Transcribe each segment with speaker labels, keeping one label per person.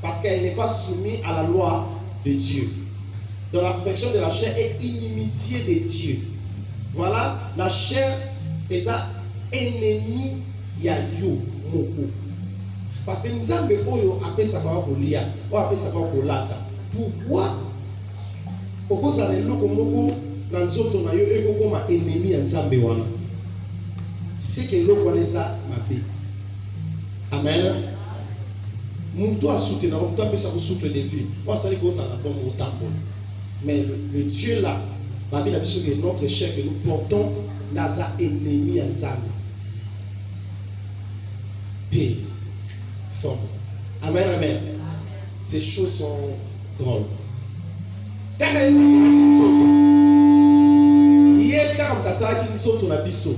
Speaker 1: Parce qu'elle n'est pas soumise à la loi de Dieu. Donc l'affection de la chair est inimitié de Dieu. Voilà, la chair est un ennemi yayo moko. Parce que Nzambe oyo appelle ça par kolia, ou appelle ça par kolata. Pourquoi okozala eloko moko na nzoto na yo ekokoma ennemi ya Nzambe wana? C'est que eloko wana eza mabe. Amen. Mutu asutena, mutu apesa ko souffle de vie. Wa sali ko ça na bon motambo. Mais le Dieu là, la Bible a dit que notre chair que nous portons n'a pas ennemi à Nzambe. Paix. Sombre. Amen, amen. Ces choses sont drôles. Quand il y a une soto, il y a quand une soto na biso.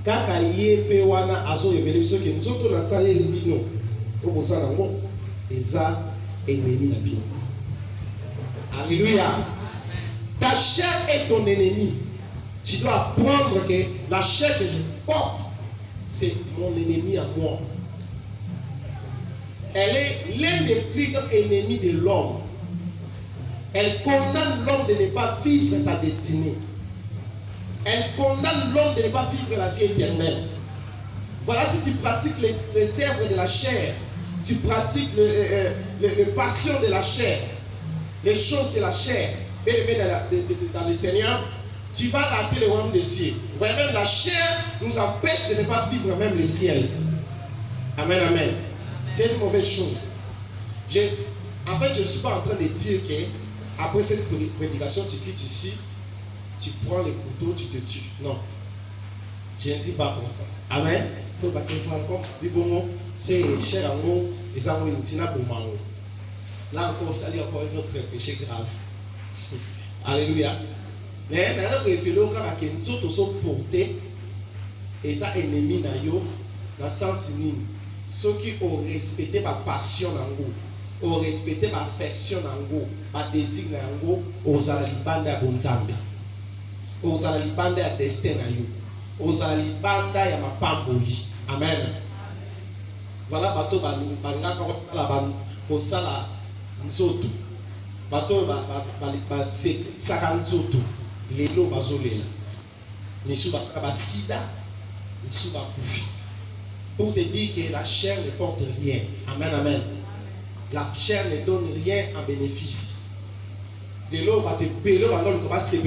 Speaker 1: Quand il y a fait wana azo révélé ce que nous autres na salé le bino. Au bout ça na mo, eza ennemi na bino. Alléluia. Ta chair est ton ennemi. Tu dois apprendre que la chair que je porte, c'est mon ennemi à moi. Elle est l'un des plus grands ennemis de l'homme. Elle condamne l'homme de ne pas vivre sa destinée. Elle condamne l'homme de ne pas vivre la vie éternelle. Voilà, si tu pratiques les œuvres de la chair, tu pratiques les passions de la chair, les choses de la chair, dans le Seigneur, tu vas rater le royaume des cieux. Ouais, même la chair nous empêche de ne pas vivre même le ciel. Amen, amen. C'est une mauvaise chose. En fait, je ne suis pas en train de dire que après cette prédication, tu quittes ici, tu prends les couteaux, tu te tues. Non. Je ne dis pas comme ça. Amen. C'est cher à nous, et ça nous dit là encore, ça dit encore notre péché grave. Alléluia. Mais maintenant, il faut que nous sommes portés et ça ennemi na yo, dans le sens nini. Ceux qui ont respecté ma passion en ont respecté ma affection en ma désir en aux alibanda bonzambi, aux alibanda ya destin na yo, aux alibanda ya ma pamboli. Amen. Voilà bateau banga quand la kosala nzoto bateau ba saka nzoto lelo bazolela nisu ba sida nisu ba kufi. Pour te dire que la chair ne porte rien. Amen, amen. La chair ne donne rien en bénéfice. De l'eau va te péler, va se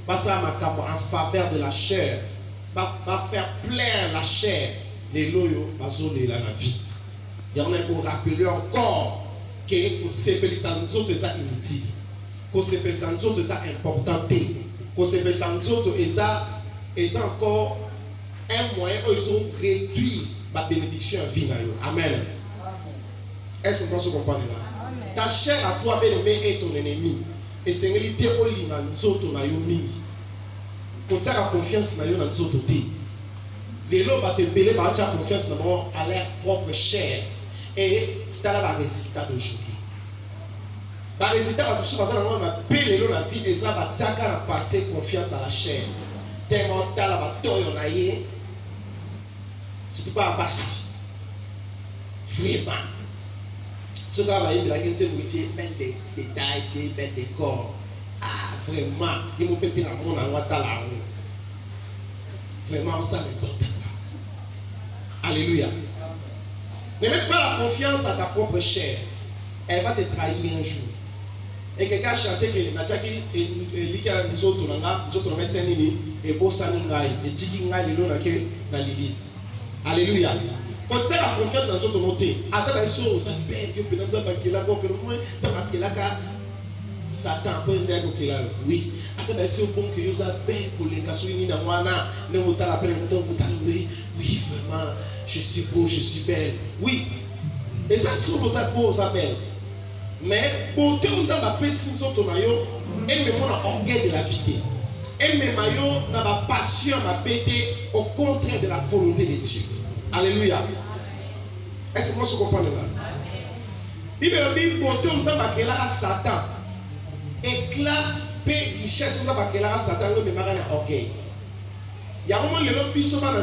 Speaker 1: en faveur de la chair. Va faire plaire la chair. De l'eau va zoner la vie. Il y en a pour rappeler encore que pour s'épeler sans autres, c'est inutile. Pour s'épeler sans autres, c'est important. Pour s'épeler sans autres, c'est encore un moyen où ils ont réduit ma bénédiction en vie. Amen. Est-ce qu'on peut se comprendre là? Ta chair à toi, bien-aimé, est ton ennemi. Et c'est une réalité où il y a nous autres, nous avons quand tu as confiance dans nous autres, les gens vont te payer, tu as confiance dans leur propre chair. Et tu as le résultat d'aujourd'hui. Le résultat va toujours passer dans payer la vie et ça va te passer confiance à la chair. Tellement tu as la bataille, si tu ne pas passer. Vraiment. Ce qu'on va dire, c'est que bel des détails, bel des corps. Ah, vraiment, il me péter la main dans la tala. Vraiment, ça n'importe quoi. Alléluia. Ne mets pas la confiance à ta propre chair. Elle va te trahir un jour. Et quelqu'un a chanté que Natchaki et Lika nous autres, nous avons Sénini et Bossaningai et Tikingai et Lona na Lili. Alléluia. Quand tu as la confiance en toi, tu as la chose, Satan peut dire que oui, après c'est bon que vous avez pour les cas ni na wana ne mutala pele oui vraiment je suis beau, je suis belle. Oui. Et ça sur vos beaux belle. Mais beauté on a pas si soto na yo, elle me montre orgueil de la vie. Elle me mayo na ba passion na pété au contraire de la volonté de Dieu. Alléluia. Est-ce que vous comprenez là? Bible dit beauté on a pas Satan. Éclat, paix, richesse, on a pas que là, Satan, mais marre orgueil. Il y a un moment, les gens qui sont dans le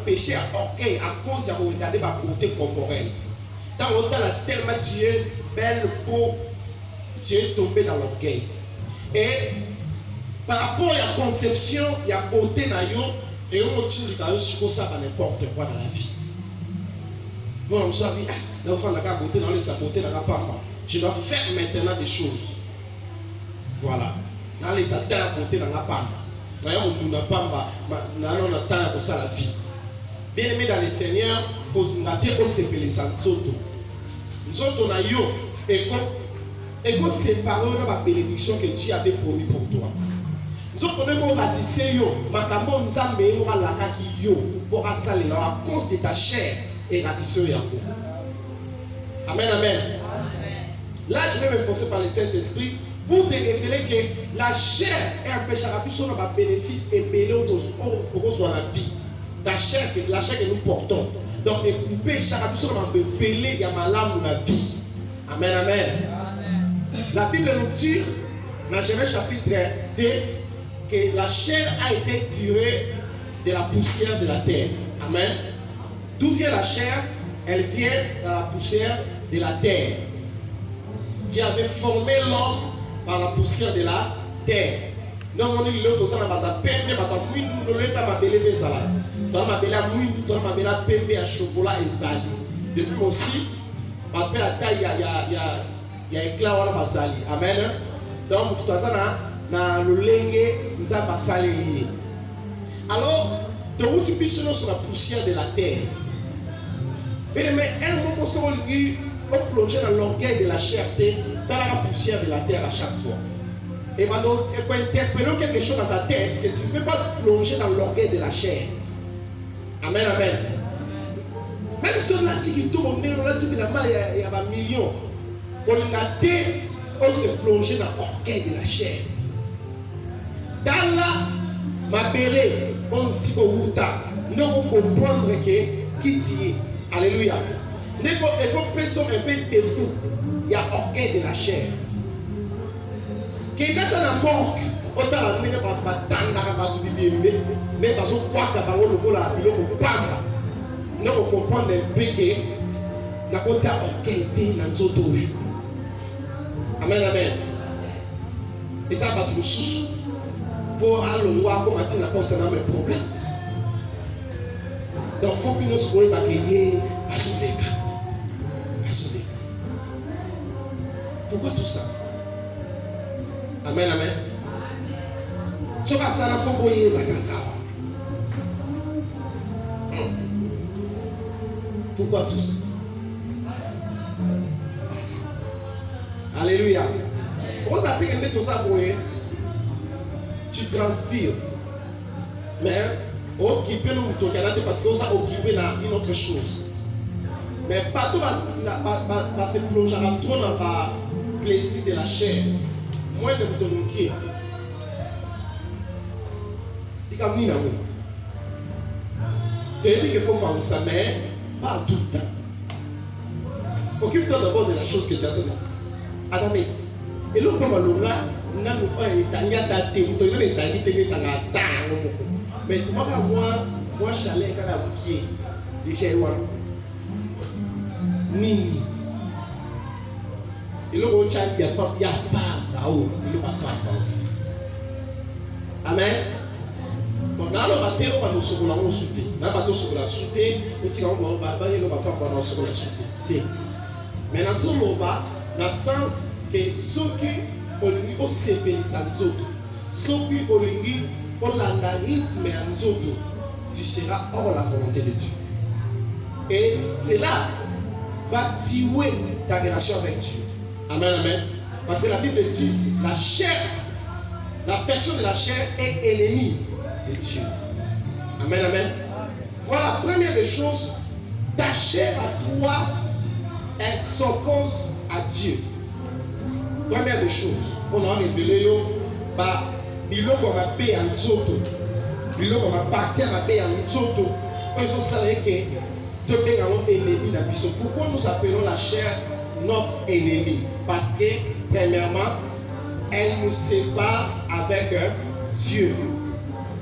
Speaker 1: péché à orgueil à cause de regarder ma beauté corporelle. Dans le temps, tellement tu es belle, beau, tu es tombé dans l'orgueil. Et par rapport à la conception, il y a beauté dans yo, et on continue de faire ça dans n'importe quoi dans la vie. Bon, on s'est dit, l'enfant n'a pas beauté dans les sa beauté n'a pas. Je dois faire maintenant des choses. Voilà. Dans les atteindre beauté dans la pamba. D'ailleurs, on n'a pas atteint ça la vie. Bien aimé dans le Seigneur, on a été séparés les Sanzoto. Nous autres, on a eu et qu'on sépare dans la bénédiction que Dieu avait promis pour toi. Nous autres, on a ratissé yo, makambo nzambe yo alaka ki yo pour assaler à cause de ta chair et ratissé yo. Amen, amen. Là, je vais me forcer par le Saint-Esprit pour te révéler que la chair est un péché à plus on a bénéfice et belé au sur la vie. La chair que nous portons. Donc, le péché à plus on a belé il y a malade dans la vie. Amen, amen. La Bible nous dit dans Genèse chapitre 2 que la chair a été tirée de la poussière de la terre. Amen. D'où vient la chair? Elle vient de la poussière de la terre. Dieu avait formé l'homme par la poussière de la terre. Donc, on dit que l'autre, on a pembe, on a belé zala. On a belé à mouille, on a belé à pembe, à chocolat et zali. Depuis aussi, après la taille, il y a éclat wala basali. Amen. Donc, tout ça, na le lengue, nous avons basali. Alors, de où tu peux sur la poussière de la terre. Mais un moment, on plonge dans l'orgueil de la chair dans la poussière de la terre à chaque fois. Et maintenant, pour interpeller quelque chose dans ta tête, que tu ne peux pas plonger dans l'orgueil de la chair. Amen, amen. Même si on a dit qu'il on a dit qu'il y a un million, on se plonger dans l'orgueil de la chair. Dans la mabéré, on s'y va, nous comprendre que qui tu es. Alléluia. Et comme personne un peu debout, il y a l'orgueil de la chair. Qui est dans la mort, on t'a amené par mais parce qu'on croit que le mot là, il est pas. Nous comprenons un peu que la côte a orgueil dans nos autres. Amen, amen. Et ça va nous sous. Pour aller voir comment tu n'apportes pas de problème. Donc, il faut que nous soyons accueillis à ce dégât. Pourquoi tout ça? Amen, amen. Ce que ça n'a pas voyé la casa. Pourquoi tout ça? Alléluia. Pourquoi ça fait tout ça pour tu transpires. Mais occuper nous Canada parce que ça occupé une autre chose. Mais partout va se plonger trop dans le plaisir de la chair. Moins de m'autonomiser. Il y a mis d'amour. Tu dis qu'il faut parler ça, mais pas tout le temps. Occupe-toi d'abord de la chose que tu as dit. Adamé. Et l'autre moment, mais tu vas voir, moi, chalet, quand tu as déjà Nini. Et l'autre, il n'y a pas là-haut. Amen. Bon, dans le matin, on va nous sauver la souté. Dans le bateau sur la souté, on tire en bas, on va faire sur la souté. Mais dans ce moment, dans le sens que ceux qui ont le séparé sans autres, ceux qui ont le rythme en autres, tu seras hors la volonté de Dieu. Et cela va tuer ta relation avec Dieu. Amen, amen. Parce que la Bible dit, la chair, l'affection de la chair est ennemie de Dieu. Amen, amen. Voilà, première des choses, ta chair à toi, elle s'oppose à Dieu. Première des choses, on a révélé, il va payer en zoto. Il va partir à payer en zoto. Ils ont salé que deux ennemis dans le. Pourquoi nous appelons la chair notre ennemi? Parce que, premièrement, elle nous sépare avec Dieu.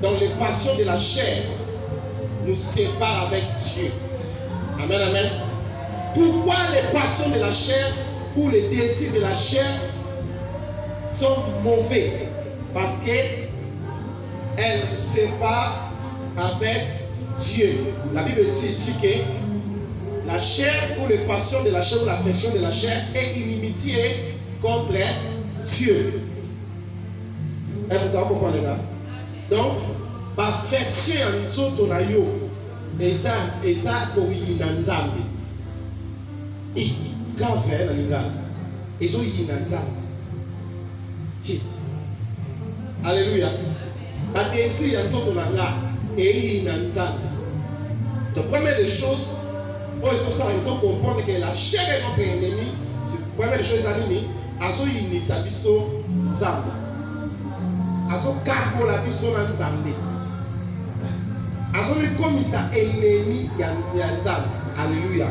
Speaker 1: Donc les passions de la chair nous séparent avec Dieu. Amen, amen. Pourquoi les passions de la chair ou les désirs de la chair sont mauvais? Parce qu'elles nous séparent avec Dieu. La Bible dit ici que la chair ou les passions de la chair ou l'affection de la chair est inimitié contre Dieu. Est-ce que vous comprenez là? Donc, l'affection en nous autres, et ça pour y nanzambi. Et grave là les gars. Ils ont y nanzambi. Alléluia. La désir en nous autres là et y nanzambi. Donc première des choses, pour ils sont ils doivent comprendre que la chair est notre ennemi. C'est première des choses amis. Azo y ni sabiso zamba. Azo cargo la biso nanzambi. Azo comme ça ennemi ya nzambi. Alléluia.